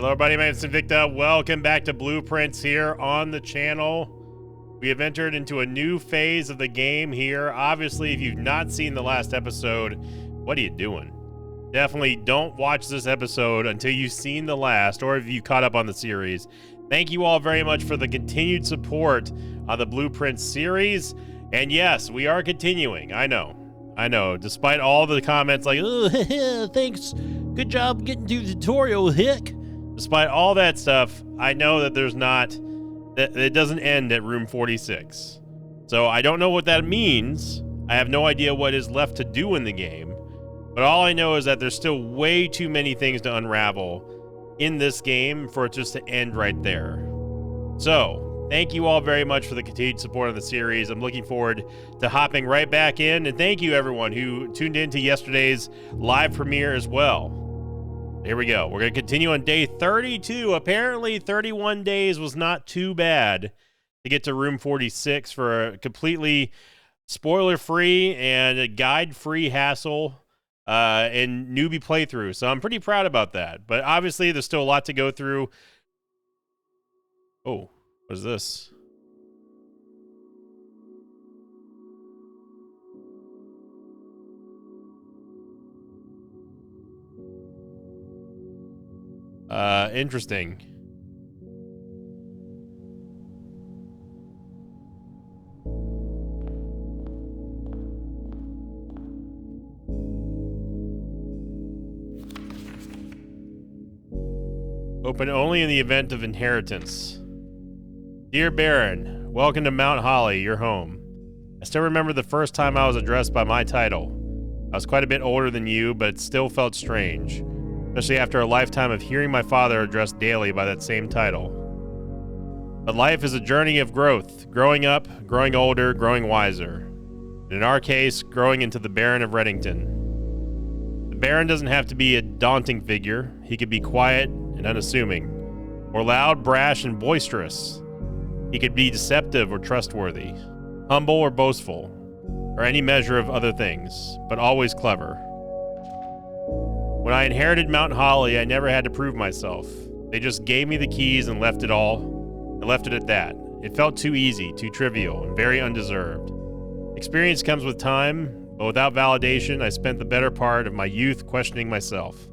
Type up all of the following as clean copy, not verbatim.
Hello everybody, my name is Invicta. Welcome back to Blueprints here on the channel. We have entered into a new phase of the game here. Obviously, if you've not seen the last episode, what are you doing? Definitely don't watch this episode until you've seen the last, or if you caught up on the series. Thank you all very much for the continued support on the Blueprints series. And yes, we are continuing. I know, despite all the comments like, oh, thanks, good job getting to the tutorial, hick. Despite all that stuff, I know that it doesn't end at room 46. So I don't know what that means. I have no idea what is left to do in the game. But all I know is that there's still way too many things to unravel in this game for it just to end right there. So, thank you all very much for the continued support of the series. I'm looking forward to hopping right back in. And thank you everyone who tuned in to yesterday's live premiere as well. Here we go. We're going to continue on day 32. Apparently 31 days was not too bad to get to room 46 for a completely spoiler-free and guide-free hassle and newbie playthrough. So I'm pretty proud about that. But obviously there's still a lot to go through. Oh, what is this? Interesting. Open only in the event of inheritance. Dear Baron, welcome to Mount Holly, your home. I still remember the first time I was addressed by my title. I was quite a bit older than you, but it still felt strange. Especially after a lifetime of hearing my father addressed daily by that same title. But life is a journey of growth, growing up, growing older, growing wiser. And in our case, growing into the Baron of Redington. The Baron doesn't have to be a daunting figure. He could be quiet and unassuming, or loud, brash, and boisterous. He could be deceptive or trustworthy, humble or boastful, or any measure of other things, but always clever. When I inherited Mount Holly, I never had to prove myself. They just gave me the keys and left it all. I left it at that. It felt too easy, too trivial, and very undeserved. Experience comes with time, but without validation, I spent the better part of my youth questioning myself.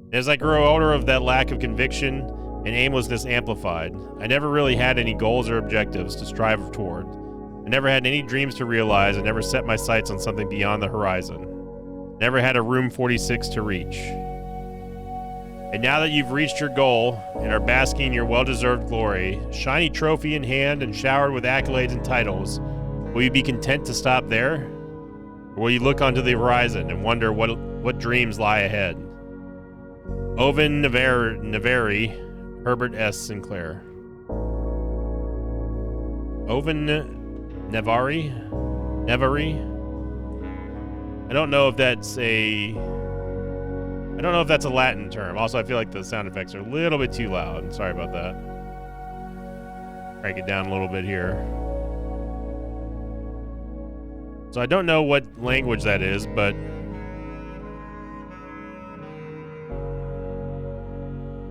And as I grew older, of that lack of conviction and aimlessness amplified, I never really had any goals or objectives to strive toward. I never had any dreams to realize. I never set my sights on something beyond the horizon. Never had a room 46 to reach. And now that you've reached your goal and are basking in your well-deserved glory, shiny trophy in hand and showered with accolades and titles, will you be content to stop there? Or will you look onto the horizon and wonder what dreams lie ahead? Oven Navari, Herbert S. Sinclair. Oven Navari? I don't know if that's a Latin term. Also, I feel like the sound effects are a little bit too loud. Sorry about that. Crank it down a little bit here. So I don't know what language that is, but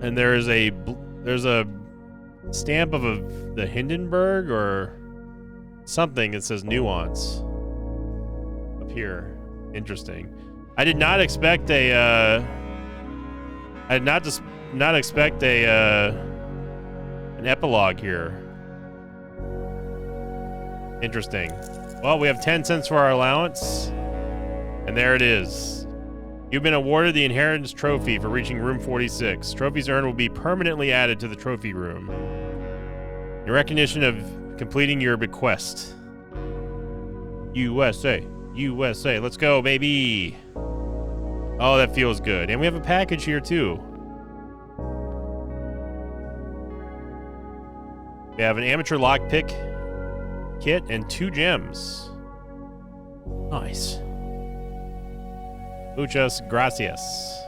and there's a stamp of the Hindenburg or something that says nuance up here. Interesting. I did not expect an epilogue here. Interesting. Well, we have 10 cents for our allowance, and there it is. You've been awarded the Inheritance Trophy for reaching room 46. Trophies earned will be permanently added to the trophy room in recognition of completing your bequest. USA. Let's go, baby. Oh, that feels good. And we have a package here, too. We have an amateur lockpick kit and 2 gems. Nice. Muchas gracias.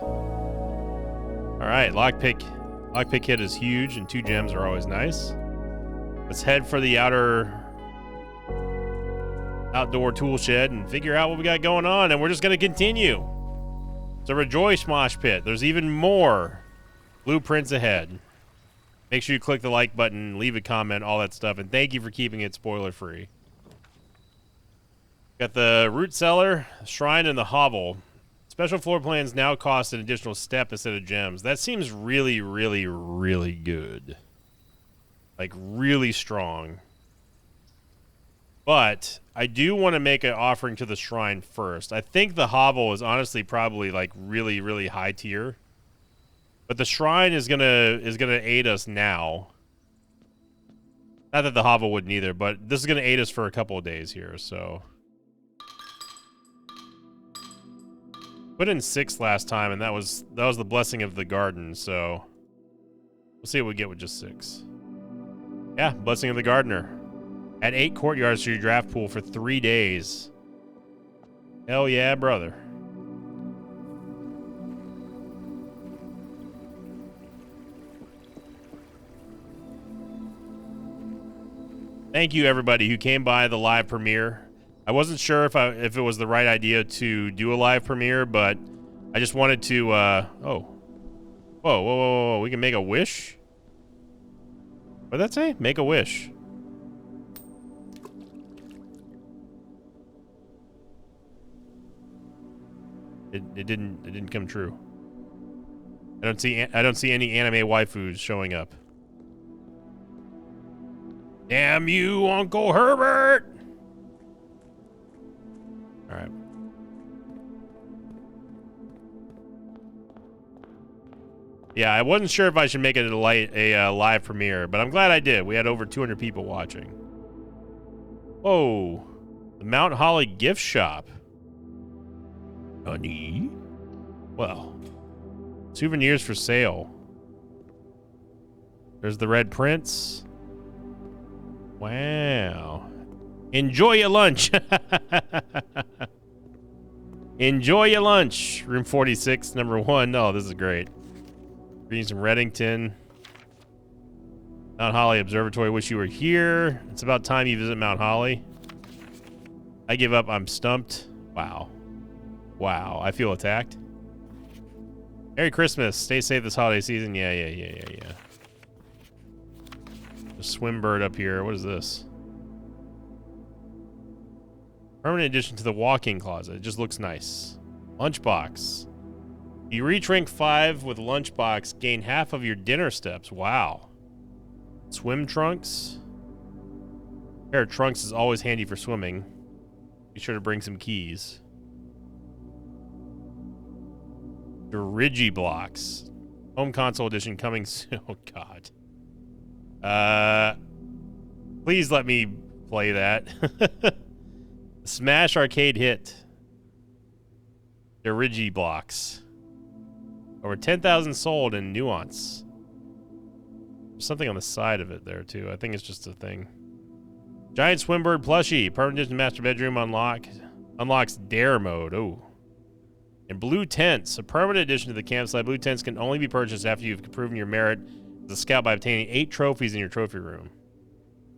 All right, lockpick kit is huge, and 2 gems are always nice. Let's head for the outdoor tool shed and figure out what we got going on, and we're just going to continue. It's a Rejoice mosh pit. There's even more Blueprints ahead. Make sure you click the like button, leave a comment, all that stuff, and thank you for keeping it spoiler-free. Got the root cellar, shrine, and the hovel. Special floor plans now cost an additional step instead of gems. That seems really, really, really good. Like, really strong. But I do want to make an offering to the shrine first. I think the hovel is honestly probably like really, really high tier. But the shrine is gonna aid us now. Not that the hovel wouldn't either, but this is gonna aid us for a couple of days here, so. Put in 6 last time, and that was the blessing of the garden, so we'll see what we get with just 6. Yeah, blessing of the gardener. Add 8 courtyards to your draft pool for 3 days. Hell yeah, brother. Thank you, everybody who came by the live premiere. I wasn't sure if it was the right idea to do a live premiere, but I just wanted to, oh. Whoa, whoa, whoa, whoa, we can make a wish? What'd that say? Make a wish. It didn't come true. I don't see any anime waifus showing up. Damn you, Uncle Herbert! Alright. Yeah, I wasn't sure if I should make it a live premiere, but I'm glad I did. We had over 200 people watching. Whoa. The Mount Holly gift shop. Honey? Well. Souvenirs for sale. There's the Red Prince. Wow. Enjoy your lunch. Enjoy your lunch. Room 46, number 1. Oh, this is great. Reading some Reddington. Mount Holly Observatory. Wish you were here. It's about time you visit Mount Holly. I give up. I'm stumped. Wow. Wow. I feel attacked. Merry Christmas. Stay safe this holiday season. Yeah. A swim bird up here. What is this? Permanent addition to the walk-in closet. It just looks nice. Lunchbox. You reach rank 5 with lunchbox, gain half of your dinner steps. Wow. Swim trunks. A pair of trunks is always handy for swimming. Be sure to bring some keys. Digiblocks. Home console edition coming soon. Oh, God. Please let me play that. Smash arcade hit. Digiblocks. Over 10,000 sold in Nuance. There's something on the side of it there, too. I think it's just a thing. Giant Swimbird plushie. Permanent addition master bedroom unlocks dare mode. Oh. And blue tents. A permanent addition to the campsite. Blue tents can only be purchased after you've proven your merit as a scout by obtaining 8 trophies in your trophy room.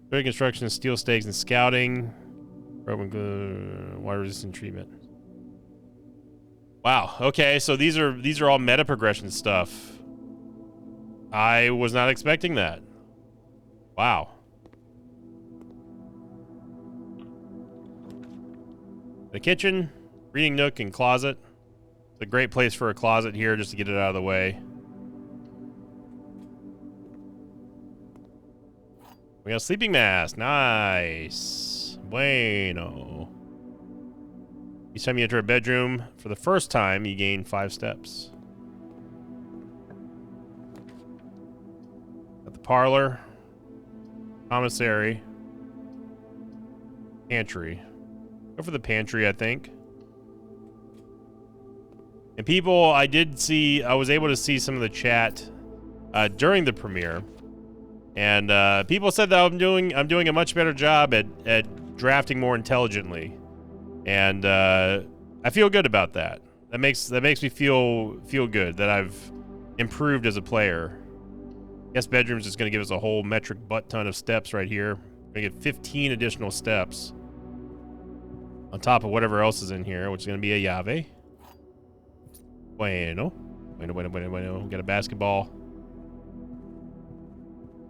Building construction, steel stakes, and scouting. Water resistant treatment. Wow. Okay, so these are all meta progression stuff. I was not expecting that. Wow. The kitchen, reading nook, and closet. It's a great place for a closet here just to get it out of the way. We got a sleeping mask. Nice. Bueno. Each time you enter a bedroom, for the first time, you gain 5 steps. Got the parlor, commissary, pantry. Go for the pantry, I think. And people, I was able to see some of the chat during the premiere. And people said that I'm doing a much better job at drafting more intelligently. And I feel good about that. That makes me feel good that I've improved as a player. Guest bedroom's just gonna give us a whole metric butt ton of steps right here. We're gonna get 15 additional steps on top of whatever else is in here, which is gonna be a llave. Bueno. We got a basketball.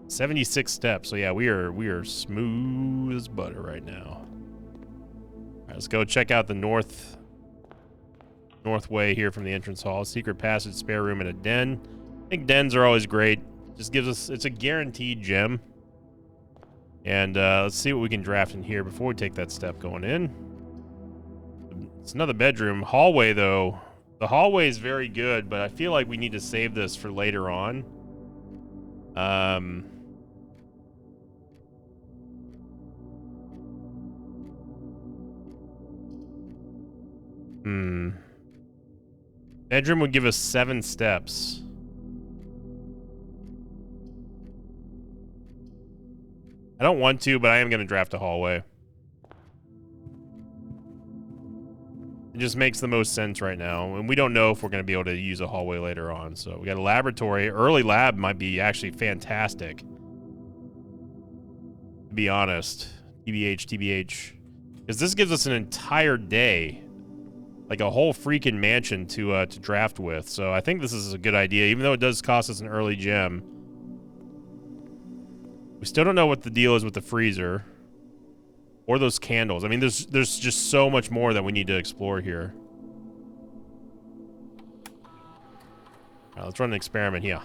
76 steps. So yeah, we are smooth as butter right now. All right, let's go check out the north way here from the entrance hall. Secret passage, spare room, and a den. I think dens are always great. Just gives us, it's a guaranteed gem. And let's see what we can draft in here before we take that step going in. It's another bedroom. Hallway though. The hallway is very good, but I feel like we need to save this for later on. Bedroom would give us 7 steps. I don't want to, but I am going to draft a hallway. It just makes the most sense right now. And we don't know if we're going to be able to use a hallway later on. So we got a laboratory. Early lab might be actually fantastic. To be honest. TBH. Because this gives us an entire day. Like a whole freaking mansion to draft with. So I think this is a good idea. Even though it does cost us an early gem. We still don't know what the deal is with the freezer. Or those candles. I mean, there's just so much more that we need to explore here. All right, let's run an experiment here.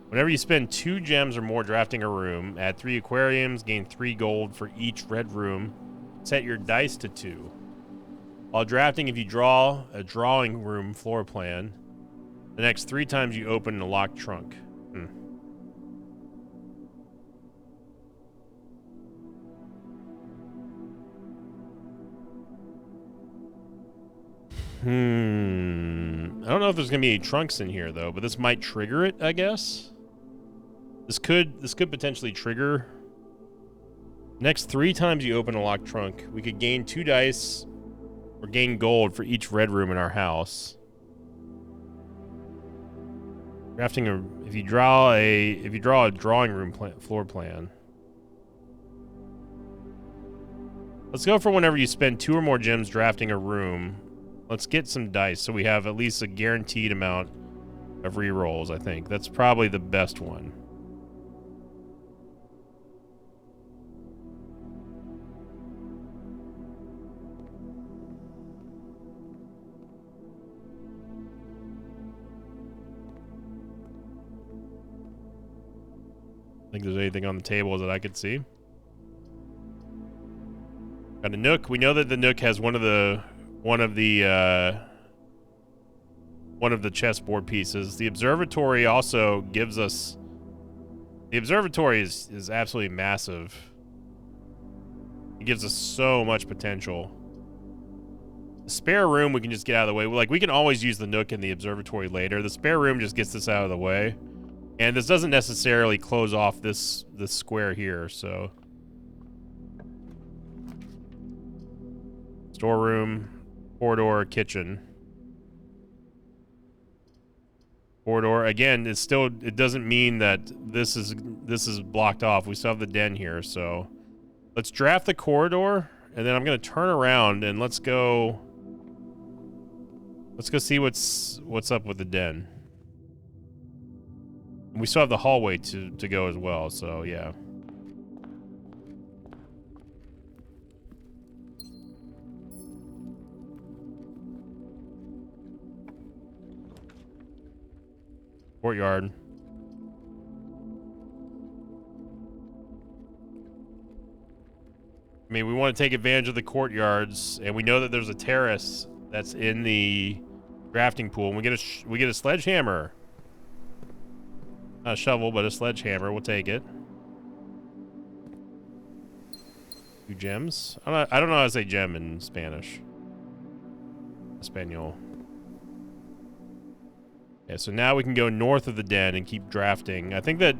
Whenever you spend 2 gems or more drafting a room, add 3 aquariums, gain 3 gold for each red room. Set your dice to 2. While drafting, if you draw a drawing room floor plan, the next 3 times you open a locked trunk. I don't know if there's gonna be any trunks in here though, but this might trigger it, I guess. This could potentially trigger. Next 3 times you open a locked trunk, we could gain 2 dice or gain gold for each red room in our house. Drafting if you draw a drawing room floor plan. Let's go for whenever you spend 2 or more gems drafting a room. Let's get some dice so we have at least a guaranteed amount of rerolls, I think. That's probably the best one. I think there's anything on the table that I could see. Got a nook. We know that the nook has one of the chessboard pieces. The observatory also gives us. The observatory is absolutely massive. It gives us so much potential. The spare room we can just get out of the way. Like, we can always use the nook and the observatory later. The spare room just gets this out of the way. And this doesn't necessarily close off this square here, so. Storeroom, corridor, kitchen. Corridor, again, it doesn't mean that this is blocked off. We still have the den here, so. Let's draft the corridor, and then I'm gonna turn around and let's go see what's up with the den. We still have the hallway to go as well, so yeah. Courtyard. I mean, we want to take advantage of the courtyards, and we know that there's a terrace that's in the drafting pool, and we get a sledgehammer. Not a shovel, but a sledgehammer. We'll take it. 2 gems. I don't know how to say gem in Spanish. Espanol. Yeah, so now we can go north of the den and keep drafting. I think that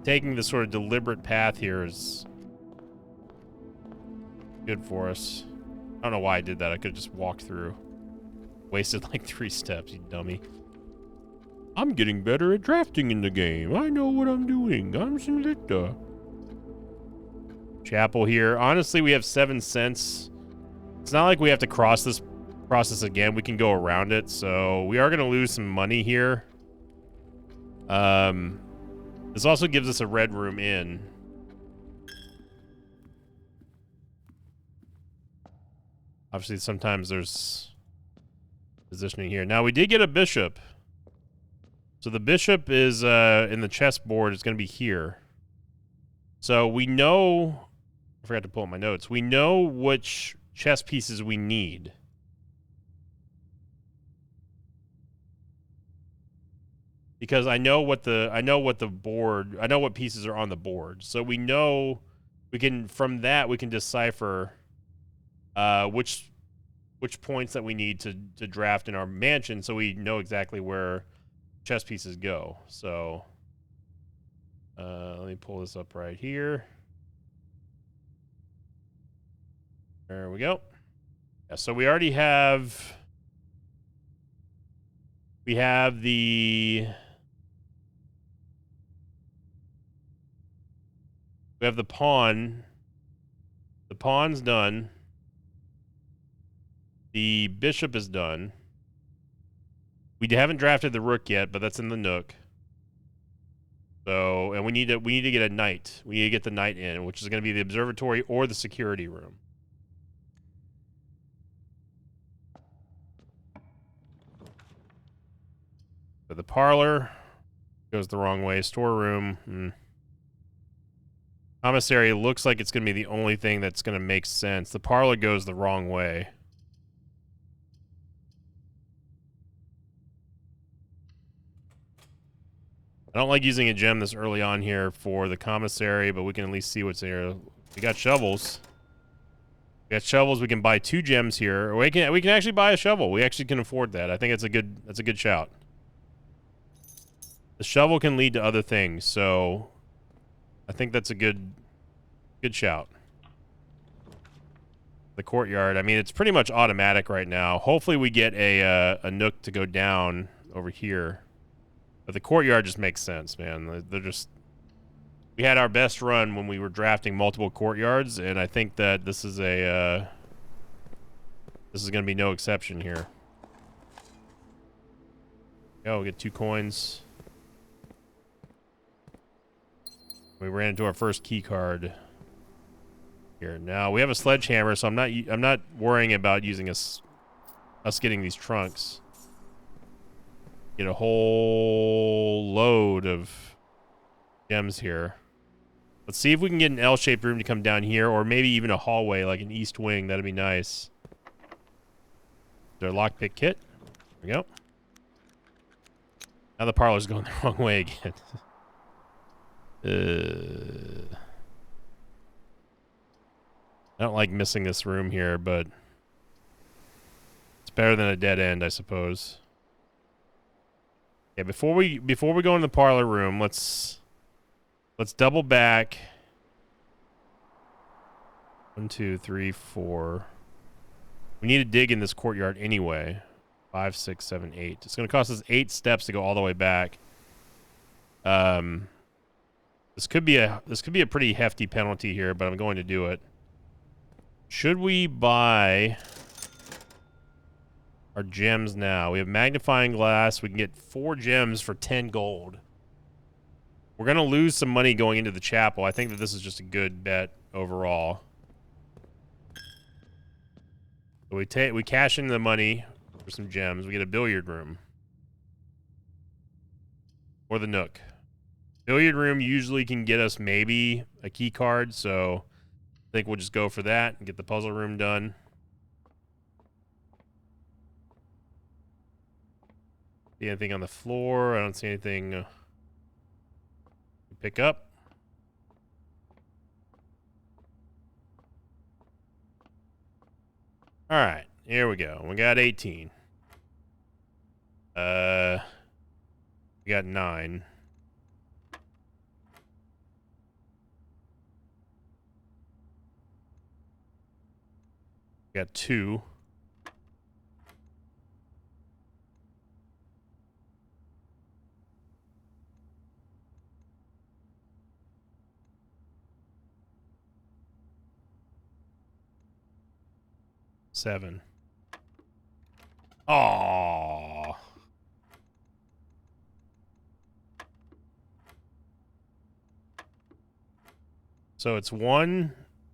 taking this sort of deliberate path here is good for us. I don't know why I did that. I could have just walked through. Wasted like 3 steps, you dummy. I'm getting better at drafting in the game. I know what I'm doing. I'm selector. Chapel here. Honestly, we have 7 cents. It's not like we have to cross this again. We can go around it. So we are going to lose some money here. This also gives us a red room in. Obviously, sometimes there's positioning here. Now, we did get a bishop. So the bishop is in the chessboard. It's going to be here. So we know... I forgot to pull up my notes. We know which chess pieces we need. Because I know what pieces are on the board. So we know from that we can decipher which points that we need to draft in our mansion, so we know exactly where chess pieces go. So let me pull this up right here. There we go. Yeah, so we already have the pawn. The pawn's done. The bishop is done. We haven't drafted the rook yet, but that's in the nook. So, and we need to get a knight. We need to get the knight in, which is going to be the observatory or the security room. So the parlor goes the wrong way. Storeroom. Commissary looks like it's going to be the only thing that's going to make sense. The parlor goes the wrong way. I don't like using a gem this early on here for the commissary, but we can at least see what's here. We got shovels. We got shovels. We can buy 2 gems here. Or we can actually buy a shovel. We actually can afford that. I think that's a good shout. The shovel can lead to other things, so I think that's a good shout. The courtyard. I mean, it's pretty much automatic right now. Hopefully we get a nook to go down over here. But the courtyard just makes sense, man. They're just... We had our best run when we were drafting multiple courtyards, and I think that this is going to be no exception here. Oh, we get 2 coins. We ran into our first key card here. Now we have a sledgehammer, so I'm not worrying about using us getting these trunks. Get a whole load of gems here. Let's see if we can get an L-shaped room to come down here, or maybe even a hallway, like an east wing. That'd be nice. Is there a lockpick kit? There we go. Now the parlor's going the wrong way again. I don't like missing this room here, but it's better than a dead end, I suppose. Yeah, before we go in the parlor room, let's double back. 1, 2, 3, 4. We need to dig in this courtyard anyway. 5, 6, 7, 8. It's going to cost us 8 steps to go all the way back. This could be a pretty hefty penalty here, but I'm going to do it. Should we buy our gems now? We have magnifying glass. We can get 4 gems for 10 gold. We're going to lose some money going into the chapel. I think that this is just a good bet overall. So we cash in the money for some gems. We get a billiard room. Or the nook. Billiard room usually can get us maybe a key card, so I think we'll just go for that and get the puzzle room done. See anything on the floor? I don't see anything to pick up. All right, here we go. We got 18. We got 9. We got 2. Seven. Oh. So it's 1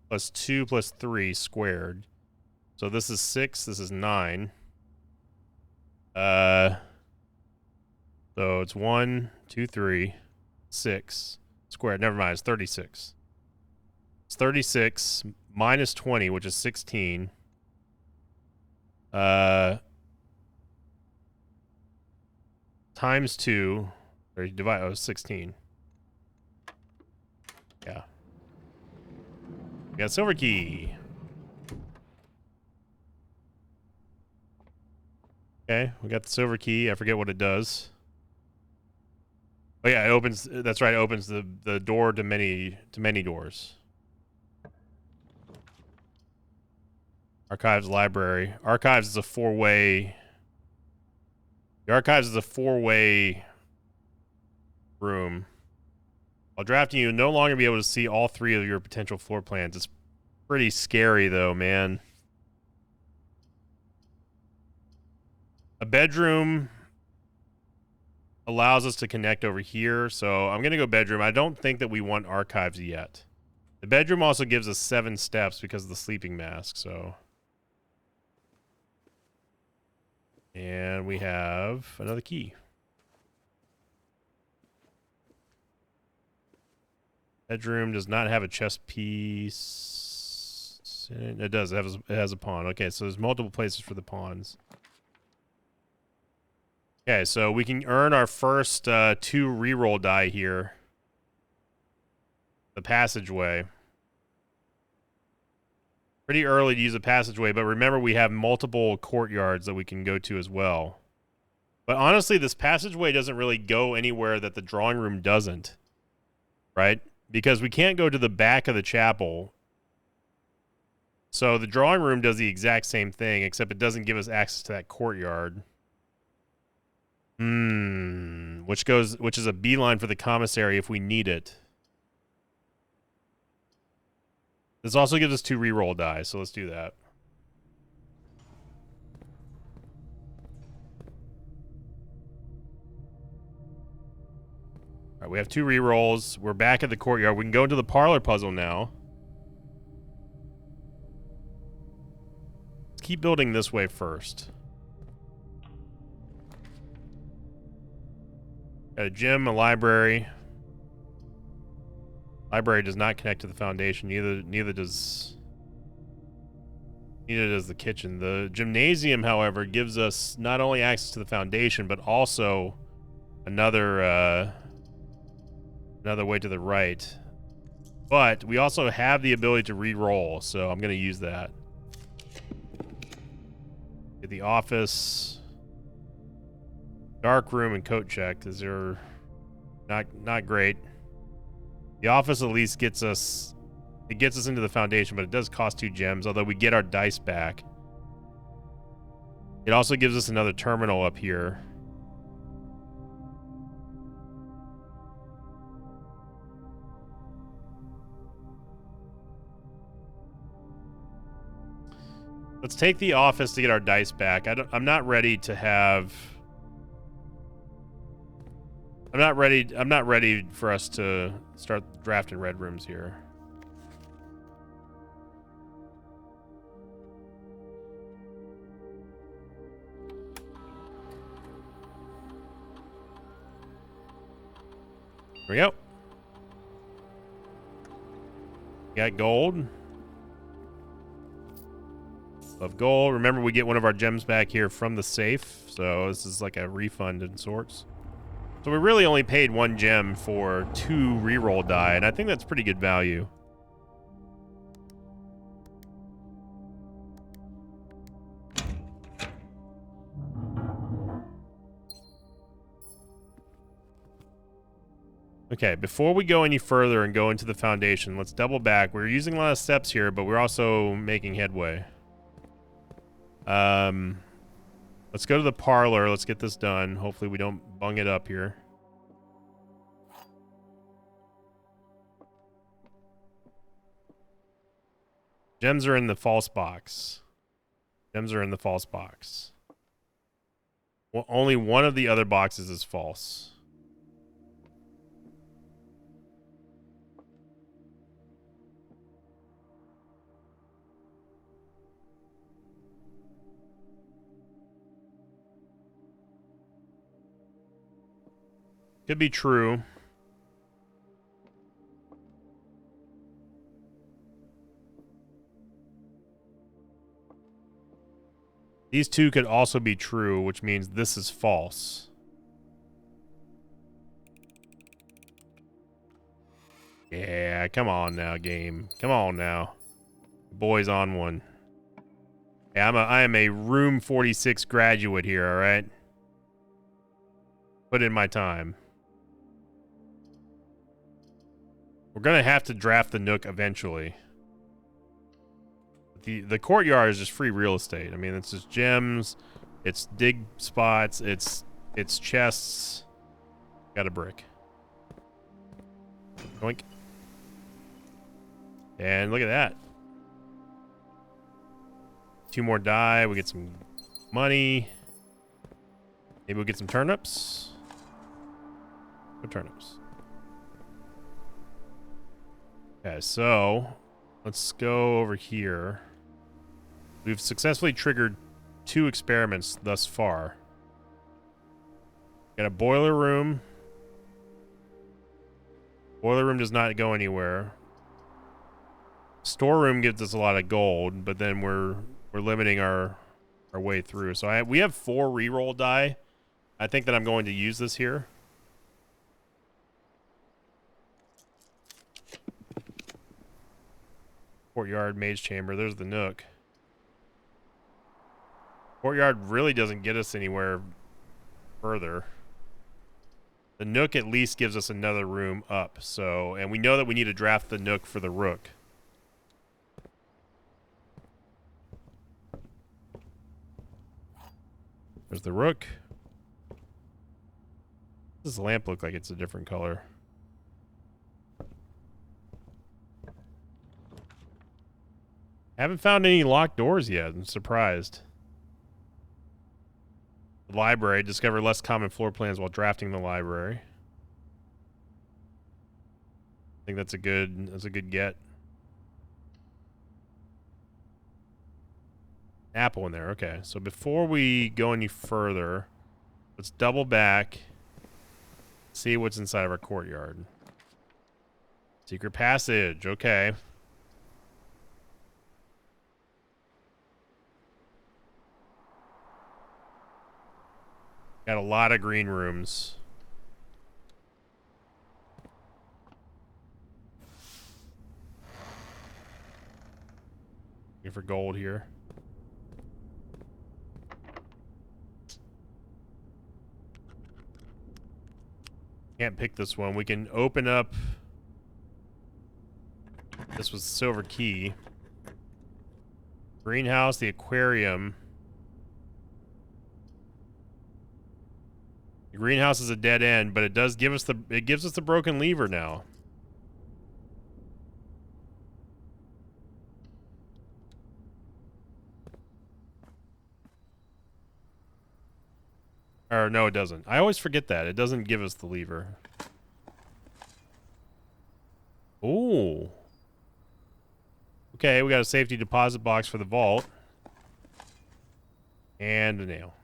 plus 2 plus 3 squared. So this is 6, this is 9. So it's 1, 2, 3, 6 squared. Never mind, it's 36. It's 36 minus 20, which is 16. Times 2, or divide, oh, 16. Yeah. We got silver key. Okay, we got the silver key. I forget what it does. Oh yeah, it opens, that's right, it opens the door to many doors. Archives library. Archives is a four-way. The archives is a four-way room. While drafting, you'll no longer be able to see all 3 of your potential floor plans. It's pretty scary though, man. A bedroom allows us to connect over here, so I'm gonna go bedroom. I don't think that we want archives yet. The bedroom also gives us 7 steps because of the sleeping mask, so. And we have another key. Bedroom does not have a chest piece. It does. It has a pawn. Okay, so there's multiple places for the pawns. Okay, so we can earn our first 2 reroll die here. The passageway. Pretty early to use a passageway, but remember we have multiple courtyards that we can go to as well. But honestly, this passageway doesn't really go anywhere that the drawing room doesn't. Right? Because we can't go to the back of the chapel. So the drawing room does the exact same thing, except it doesn't give us access to that courtyard. Which is a beeline for the commissary if we need it. This also gives us 2 reroll die, so let's do that. All right, we have 2 rerolls. We're back at the courtyard. We can go into the parlor puzzle now. Let's keep building this way first. Got a gym, a library. Library does not connect to the foundation. Neither does the kitchen. The gymnasium, however, gives us not only access to the foundation, but also another way to the right. But we also have the ability to re-roll, so I'm going to use that. Get the office, dark room, and coat check. Is there not great? The office at least gets us into the foundation, but it does cost 2 gems, although we get our dice back. It also gives us another terminal up here. Let's take the office to get our dice back. I'm not ready to have... I'm not ready for us to start drafting red rooms here. Here we go. Got gold. Love gold. Remember, we get one of our gems back here from the safe, so this is like a refund in sorts. So we really only paid 1 gem for 2 reroll die, and I think that's pretty good value. Okay, before we go any further and go into the foundation, let's double back. We're using a lot of steps here, but we're also making headway. Let's go to the parlor. Let's get this done. Hopefully we don't bung it up here. Gems are in the false box. Gems are in the false box. Well, only one of the other boxes is false. Could be true. These two could also be true, which means this is false. Yeah, come on now, game. Come on now. Boys on one. Yeah, I am a Room 46 graduate here, alright? Put in my time. We're gonna have to draft the Nook eventually. The courtyard is just free real estate. I mean, it's just gems, it's dig spots, it's chests. Got a brick. Oink. And look at that. 2 more die. We get some money. Maybe we'll get some turnips. No turnips. Okay, so let's go over here. We've successfully triggered 2 experiments thus far. Got a boiler room. Boiler room does not go anywhere. Storeroom gives us a lot of gold, but then we're limiting our way through. So we have 4 reroll die. I think that I'm going to use this here. Courtyard, mage chamber. There's the Nook. Courtyard really doesn't get us anywhere further. The Nook at least gives us another room up. So, and we know that we need to draft the Nook for the Rook. There's the Rook. Does this lamp look like it's a different color? Haven't found any locked doors yet. I'm surprised. The library. Discover less common floor plans while drafting the library. I think that's a good get. Apple in there. Okay. So before we go any further, let's double back. See what's inside of our courtyard. Secret passage. Okay. Got a lot of green rooms. Looking for gold here. Can't pick this one. We can open up. This was the silver key. Greenhouse, the aquarium. The greenhouse is a dead end, but it does give us it gives us the broken lever now. Or no, it doesn't. I always forget that. It doesn't give us the lever. Ooh. Okay, we got a safety deposit box for the vault. And a nail.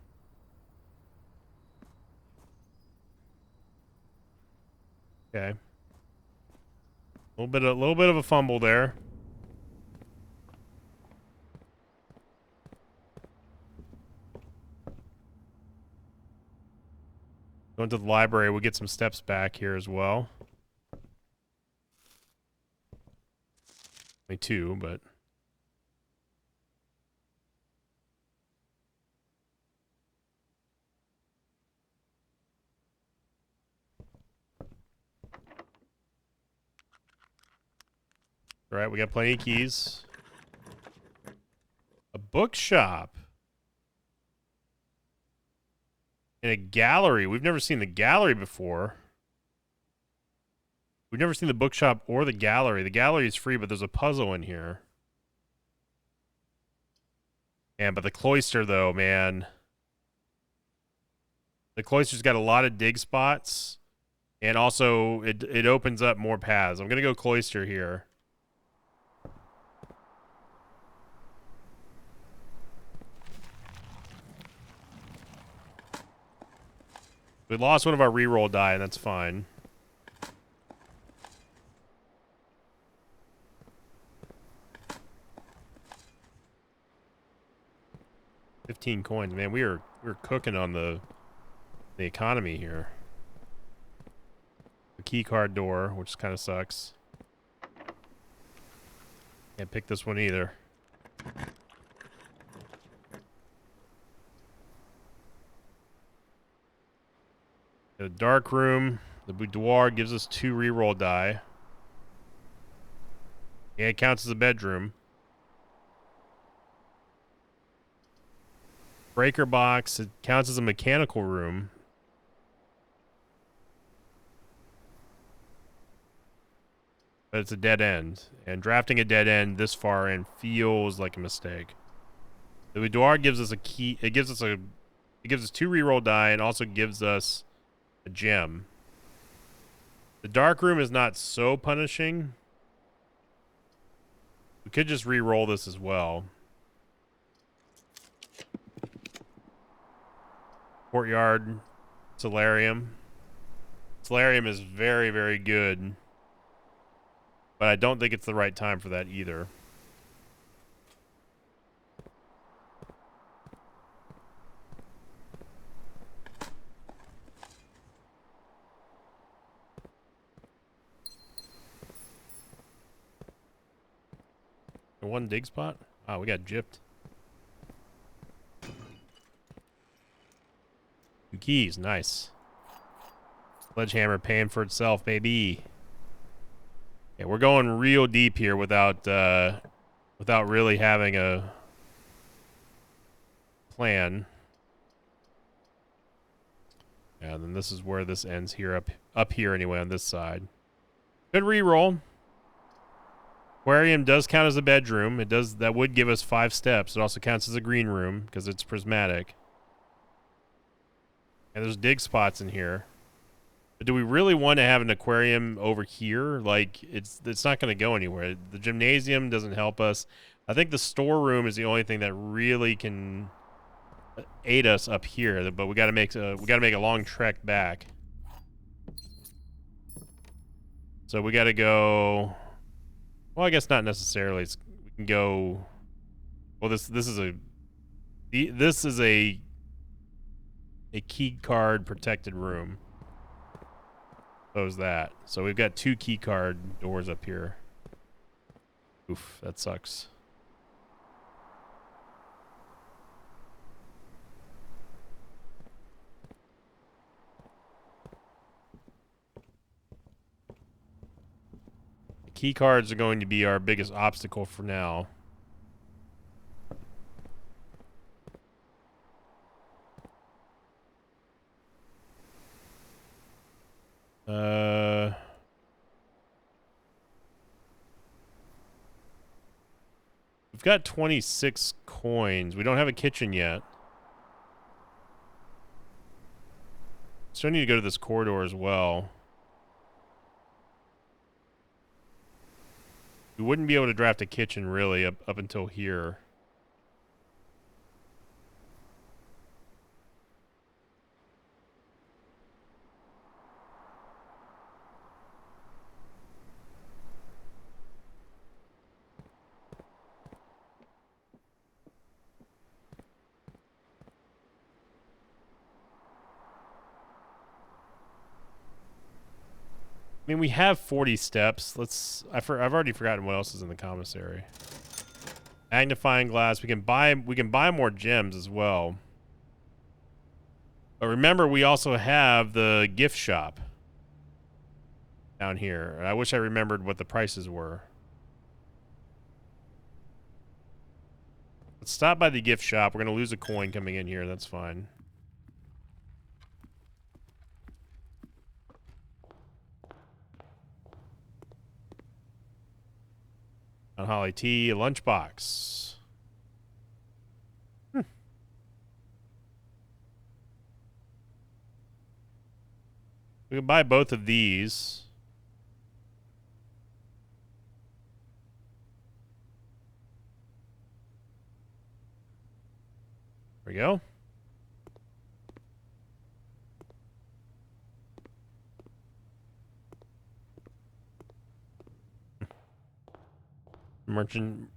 Okay. A little bit of a fumble there. Going to the library, we'll get some steps back here as well. Only 2, but... Alright, we got plenty of keys. A bookshop. And a gallery. We've never seen the gallery before. We've never seen the bookshop or the gallery. The gallery is free, but there's a puzzle in here. Man, but the cloister, though, man. The cloister's got a lot of dig spots. And also, it opens up more paths. I'm going to go cloister here. We lost one of our reroll die, and that's fine. $15 coins, man. We're cooking on the economy here. The key card door, which kind of sucks. Can't pick this one either. The dark room, the boudoir gives us 2 reroll die. Yeah, it counts as a bedroom. Breaker box, it counts as a mechanical room. But it's a dead end. And drafting a dead end this far in feels like a mistake. The boudoir gives us a key. It gives us 2 reroll die and also gives us a gem. The dark room is not so punishing. We could just re-roll this as well. Courtyard, solarium. Solarium is very, very good. But I don't think it's the right time for that either. One dig spot? Oh, we got gypped. 2 keys, nice. Sledgehammer paying for itself, baby. Yeah, we're going real deep here without really having a plan. Yeah, and then this is where this ends here, up here anyway on this side. Good reroll. Aquarium does count as a bedroom. That would give us 5 steps. It also counts as a green room because it's prismatic. And there's dig spots in here. But do we really want to have an aquarium over here? Like, it's not going to go anywhere. The gymnasium doesn't help us. I think the storeroom is the only thing that really can aid us up here. But we got to make a long trek back. So we got to go. Well, I guess not necessarily. We can go. Well, this is a key card protected room. Close that. So we've got 2 key card doors up here. Oof, that sucks. The key cards are going to be our biggest obstacle for now. We've got 26 coins. We don't have a kitchen yet. So I need to go to this corridor as well. We wouldn't be able to draft a kitchen really up until here. I mean, we have 40 steps. I've already forgotten what else is in the commissary. Magnifying glass. We can buy more gems as well. But remember, we also have the gift shop down here. I wish I remembered what the prices were. Let's stop by the gift shop. We're going to lose a coin coming in here. That's fine. Mount Holly tea, a lunchbox. We can buy both of these. There we go.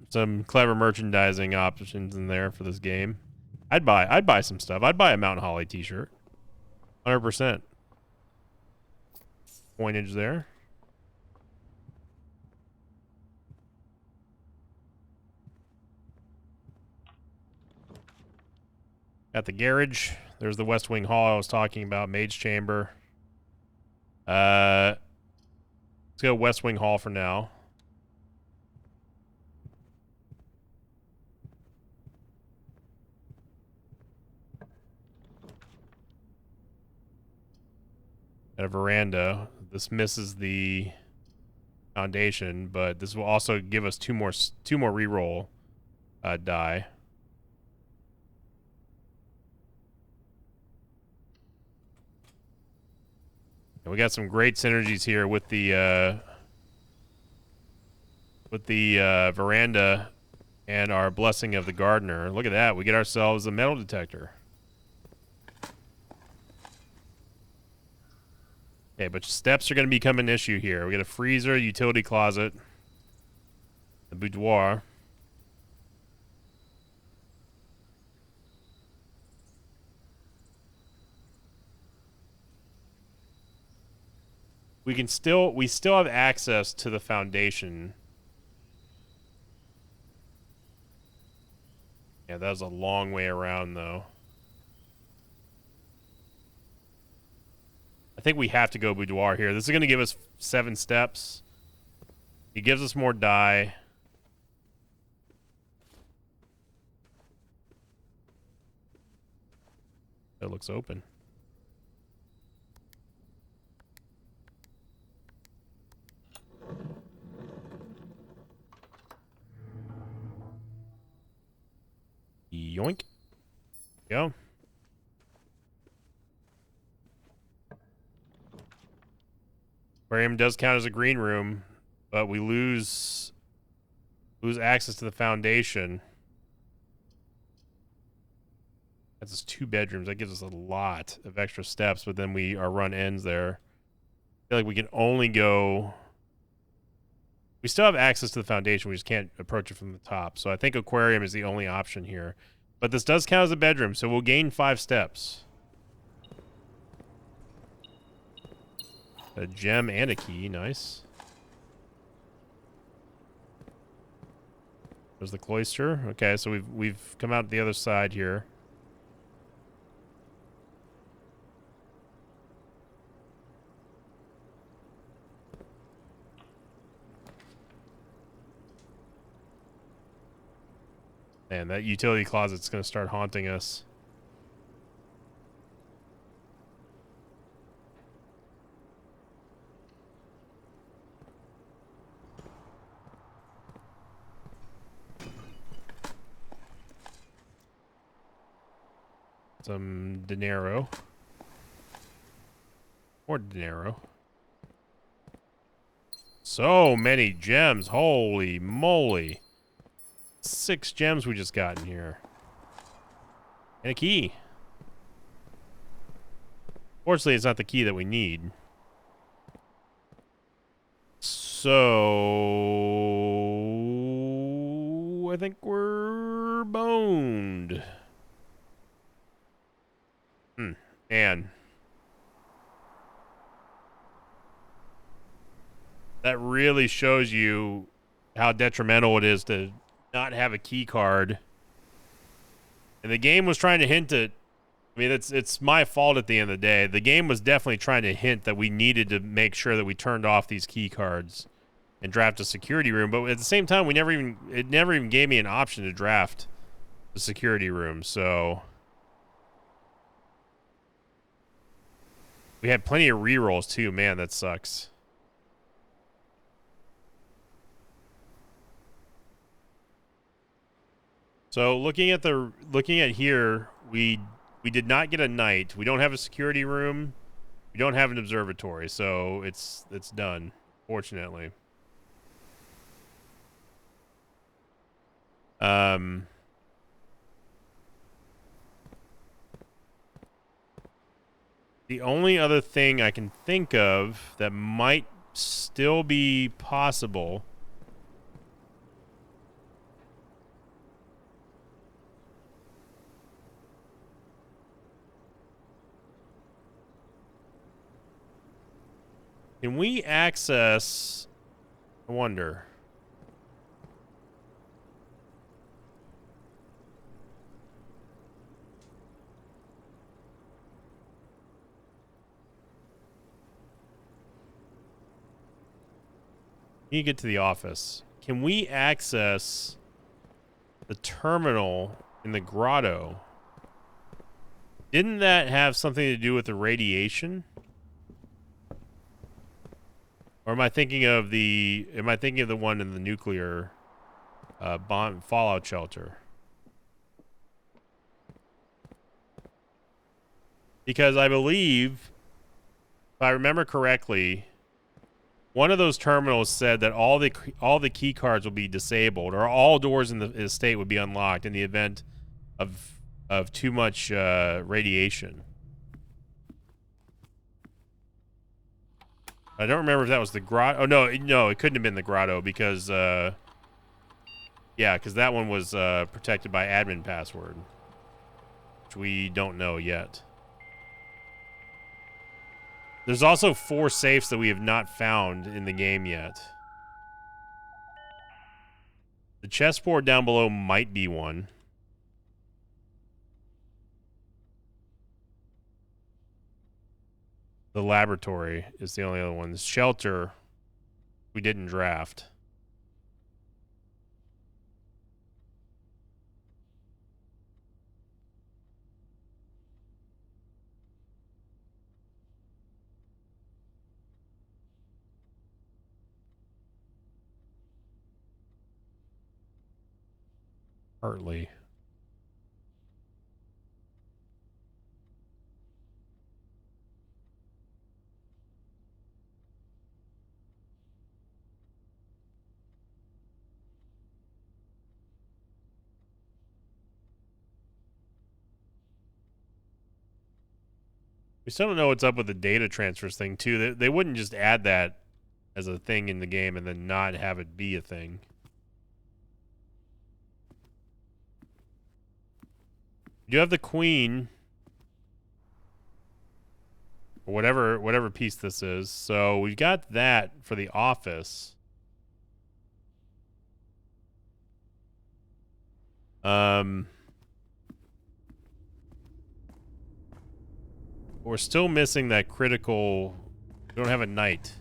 Some clever merchandising options in there for this game. I'd buy some stuff. I'd buy a Mount Holly t-shirt. 100%. Pointage there. Got the garage. There's the West Wing Hall I was talking about. Mage Chamber. Let's go West Wing Hall for now. Got a veranda. This misses the foundation, but this will also give us two more reroll die. And we got some great synergies here with the veranda and our Blessing of the Gardener. Look at that. We get ourselves a metal detector. Okay, but steps are going to become an issue here. We got a freezer, utility closet, the boudoir. We still have access to the foundation. Yeah, that was a long way around, though. I think we have to go boudoir here. This is going to give us 7 steps. It gives us more die. It looks open. Yoink. Go. Aquarium does count as a green room, but we lose access to the foundation. That's just 2 bedrooms. That gives us a lot of extra steps, but then our run ends there. I feel like we can only go... We still have access to the foundation. We just can't approach it from the top. So I think aquarium is the only option here. But this does count as a bedroom, so we'll gain 5 steps. A gem and a key. Nice. There's the cloister. Okay, so we've come out the other side here. Man, that utility closet's going to start haunting us. Some dinero. More dinero. So many gems. Holy moly. 6 gems we just got in here. And a key. Fortunately, it's not the key that we need. So... I think we're boned. Man. That really shows you how detrimental it is to not have a key card. And the game was trying to hint at... I mean, it's my fault at the end of the day. The game was definitely trying to hint that we needed to make sure that we turned off these key cards and draft a security room. But at the same time, it never even gave me an option to draft the security room. So we had plenty of rerolls too. Man, that sucks. So looking at here, we did not get a knight. We don't have a security room. We don't have an observatory, so it's done, fortunately. The only other thing I can think of that might still be possible Can we access... I wonder. You get to the office. Can we access the terminal in the grotto? Didn't that have something to do with the radiation? Or am I thinking of the one in the nuclear bomb fallout shelter? Because I believe, if I remember correctly, one of those terminals said that all the key cards will be disabled, or all doors in the estate would be unlocked in the event of too much radiation. I don't remember if that was the grotto. Oh no, it couldn't have been the grotto because yeah, because that one was protected by admin password, which we don't know yet. There's also 4 safes that we have not found in the game yet. The chessboard down below might be one. The laboratory is the only other one. The shelter, we didn't draft. Partly. We still don't know what's up with the data transfers thing, too. They wouldn't just add that as a thing in the game and then not have it be a thing. You have the queen, or whatever piece this is. So we've got that for the office. We're still missing that critical. We don't have a knight.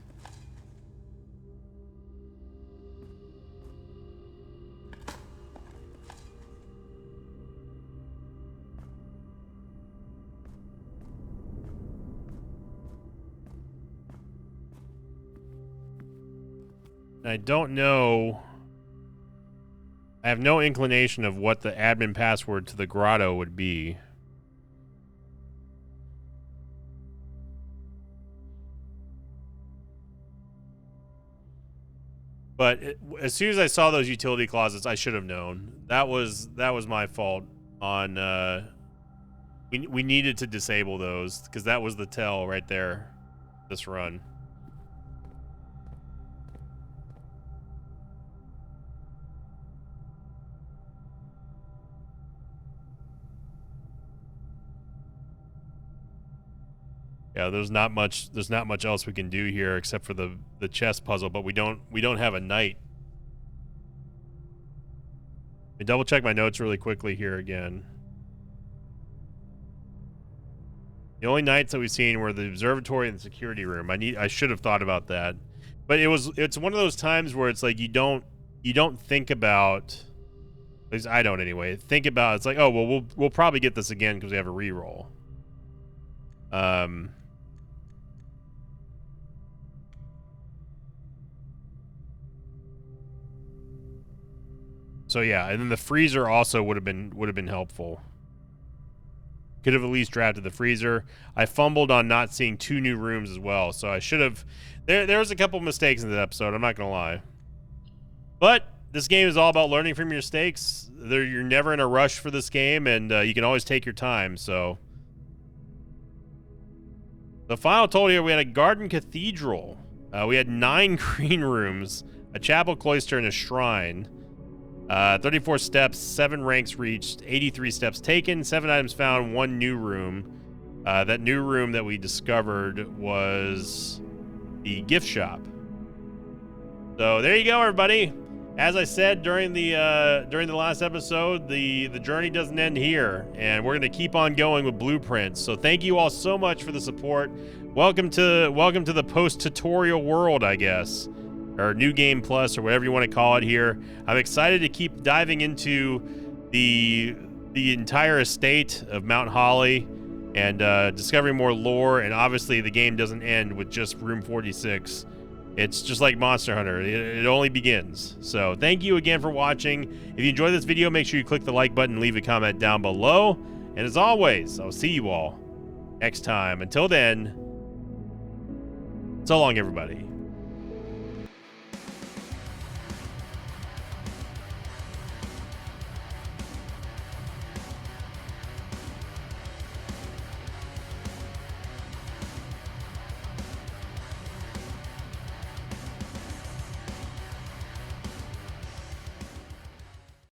I don't know. I have no inclination of what the admin password to the grotto would be. But as soon as I saw those utility closets, I should have known. That was my fault on we needed to disable those because that was the tell right there this run. Yeah, there's not much else we can do here except for the chess puzzle, but we don't have a knight. Let me double check my notes really quickly here again. The only knights that we've seen were the observatory and the security room. I should have thought about that. But it's one of those times where it's like you don't think about, at least I don't anyway, think about it's like, oh well we'll probably get this again because we have a reroll. So yeah, and then the freezer also would have been helpful. Could have at least drafted the freezer. I fumbled on not seeing 2 new rooms as well, so I should have. There was a couple mistakes in this episode. I'm not gonna lie, but this game is all about learning from your mistakes. You're never in a rush for this game, and you can always take your time. So the final total here, we had a garden cathedral. We had 9 green rooms, a chapel cloister, and a shrine. 34 steps, 7 ranks reached, 83 steps taken, 7 items found, 1 new room. That new room that we discovered was the gift shop. So there you go, everybody. As I said during the last episode, the journey doesn't end here, and we're going to keep on going with blueprints. So thank you all so much for the support. Welcome to the post-tutorial world, I guess, or New Game Plus, or whatever you want to call it here. I'm excited to keep diving into the entire estate of Mount Holly and discovering more lore. And obviously, the game doesn't end with just Room 46. It's just like Monster Hunter. It only begins. So thank you again for watching. If you enjoyed this video, make sure you click the like button and leave a comment down below. And as always, I'll see you all next time. Until then, so long, everybody.